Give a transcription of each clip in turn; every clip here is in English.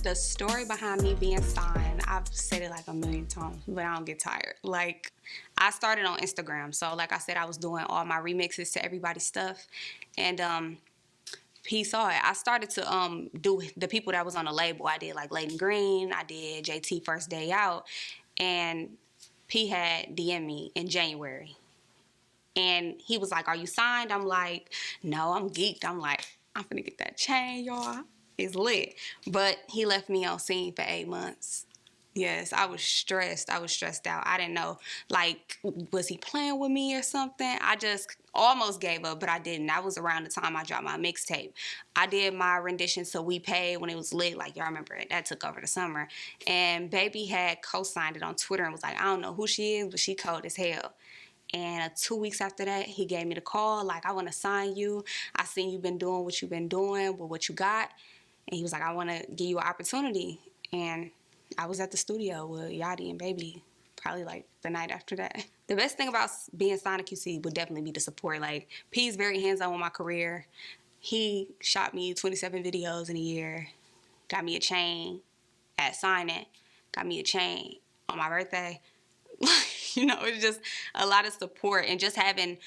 The story behind me being signed, I've said it like a million times, but I don't get tired. Like, I started on Instagram. So like I said, I was doing all my remixes to everybody's stuff. And P saw it. I started to do the people that was on the label. I did like Layden Green. I did JT First Day Out. And P had DM me in January. And he was like, are you signed? I'm like, no, I'm geeked. I'm like, I'm finna get that chain, y'all. It's lit. But he left me on scene for 8 months. Yes, I was stressed. I was stressed out. I didn't know, like, was he playing with me or something? I just almost gave up, but I didn't. That was around the time I dropped my mixtape. I did my rendition to We Paid when it was lit. Like, y'all remember it. That took over the summer. And Baby had co-signed it on Twitter and was like, I don't know who she is, but she cold as hell. And 2 weeks after that, he gave me the call, like, I want to sign you. I seen you been doing what you've been doing with what you got. And he was like, I want to give you an opportunity. And I was at the studio with Yachty and Baby probably like the night after that. The best thing about being signed to QC would definitely be the support. Like, P's very hands-on with my career. He shot me 27 videos in a year, got me a chain at signing, got me a chain on my birthday. You know, it's just a lot of support and just having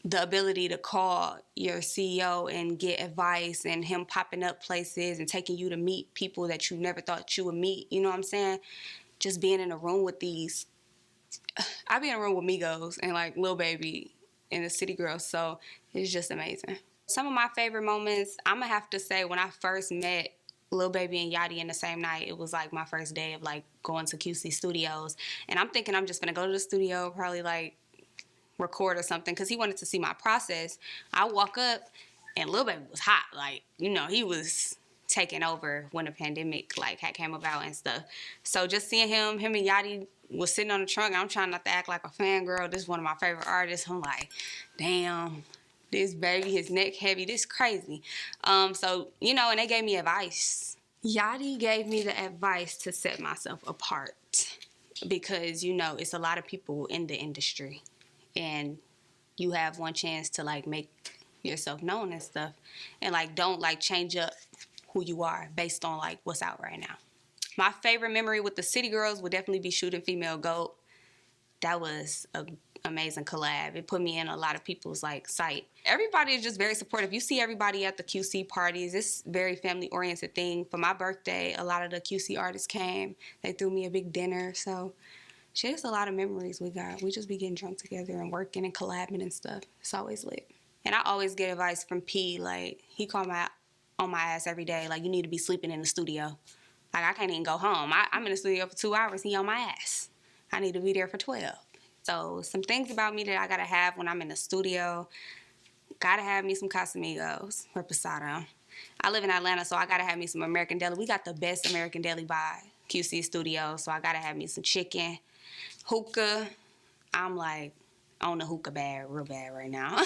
the ability to call your CEO and get advice and him popping up places and taking you to meet people that you never thought you would meet. You know what I'm saying? Just being in a room with these. I be in a room with Migos and like Lil Baby and the City Girls, so it's just amazing. Some of my favorite moments, I'm gonna have to say when I first met Lil Baby and Yachty in the same night, it was like my first day of like going to QC Studios. And I'm thinking I'm just gonna go to the studio, probably like record or something, because he wanted to see my process. I walk up and Lil Baby was hot. Like, you know, he was taking over when the pandemic like had came about and stuff. So just seeing him and Yachty was sitting on the trunk, I'm trying not to act like a fangirl. This is one of my favorite artists. I'm like, damn, this baby, his neck heavy, this crazy. So, you know, and they gave me advice. Yachty gave me the advice to set myself apart because, you know, it's a lot of people in the industry and you have one chance to like make yourself known and stuff, and like don't like change up who you are based on like what's out right now. My favorite memory with the City Girls would definitely be shooting Female Goat. That was an amazing collab. It put me in a lot of people's like sight. Everybody is just very supportive. You see everybody at the QC parties. It's a very family oriented thing. For my birthday, a lot of the QC artists came. They threw me a big dinner. So shit, it's a lot of memories we got. We just be getting drunk together and working and collabing and stuff. It's always lit. And I always get advice from P. Like, he called on my ass every day. Like, you need to be sleeping in the studio. Like, I can't even go home. I'm in the studio for 2 hours. He on my ass. I need to be there for 12. So some things about me that I gotta have when I'm in the studio. Gotta have me some Casamigos or Posado. I live in Atlanta, so I gotta have me some American Deli. We got the best American Deli by QC Studio, so I gotta have me some chicken. Hookah. I'm like on the hookah bag real bad right now.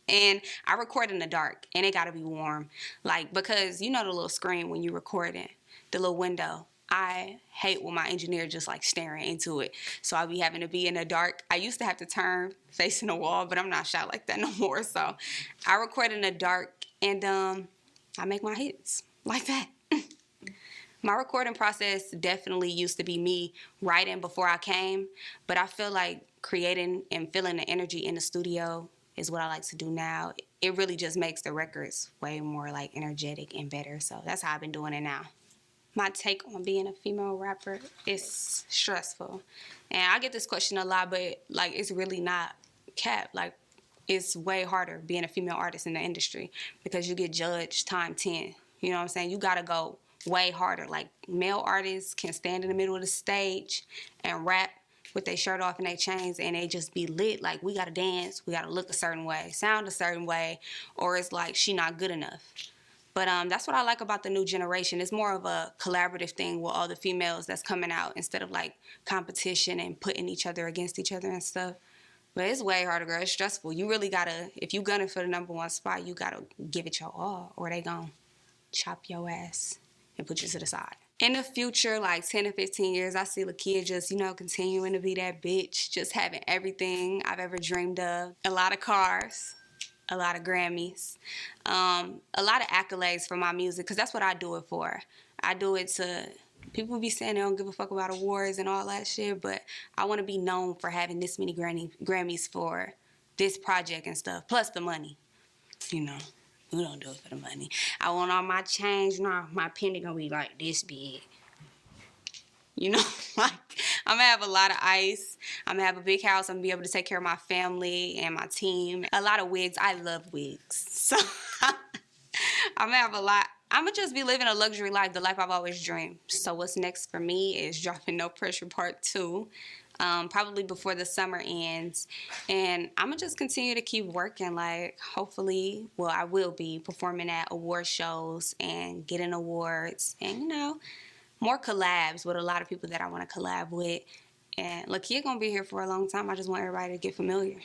And I record in the dark, and it gotta be warm. Like, because you know the little screen when you recording, the little window. I hate when my engineer just like staring into it. So I be having to be in the dark. I used to have to turn facing the wall, but I'm not shot like that no more. So I record in the dark, and I make my hits like that. My recording process definitely used to be me writing before I came, but I feel like creating and feeling the energy in the studio is what I like to do now. It really just makes the records way more like energetic and better. So that's how I've been doing it now. My take on being a female rapper is stressful. And I get this question a lot, but like it's really not cap. Like it's way harder being a female artist in the industry because you get judged time 10. You know what I'm saying? You gotta go way harder. Like male artists can stand in the middle of the stage and rap with their shirt off and their chains and they just be lit. Like we gotta dance, we gotta look a certain way, sound a certain way, or it's like she not good enough. But that's what I like about the new generation. It's more of a collaborative thing with all the females that's coming out instead of like competition and putting each other against each other and stuff. But it's way harder, girl. It's stressful. You really gotta, if you gunning for the #1 spot, you gotta give it your all or they gonna chop your ass and put you to the side. In the future, like 10 to 15 years, I see Lakeyah just, you know, continuing to be that bitch, just having everything I've ever dreamed of. A lot of cars, a lot of Grammys, a lot of accolades for my music, because that's what I do it for. I do it to, people be saying they don't give a fuck about awards and all that shit, but I want to be known for having this many Grammys for this project and stuff, plus the money. You know, we don't do it for the money. I want all my change, my penny gonna be like this big. You know, like, I'm gonna have a lot of ice. I'm gonna have a big house. I'm gonna be able to take care of my family and my team. A lot of wigs. I love wigs. So I'm gonna have a lot. I'm gonna just be living a luxury life, the life I've always dreamed. So what's next for me is dropping No Pressure Part 2. Probably before the summer ends. And I'm gonna just continue to keep working. Like, hopefully, well, I will be performing at award shows and getting awards and, you know, more collabs with a lot of people that I want to collab with. And Lakeyah gonna be here for a long time. I just want everybody to get familiar.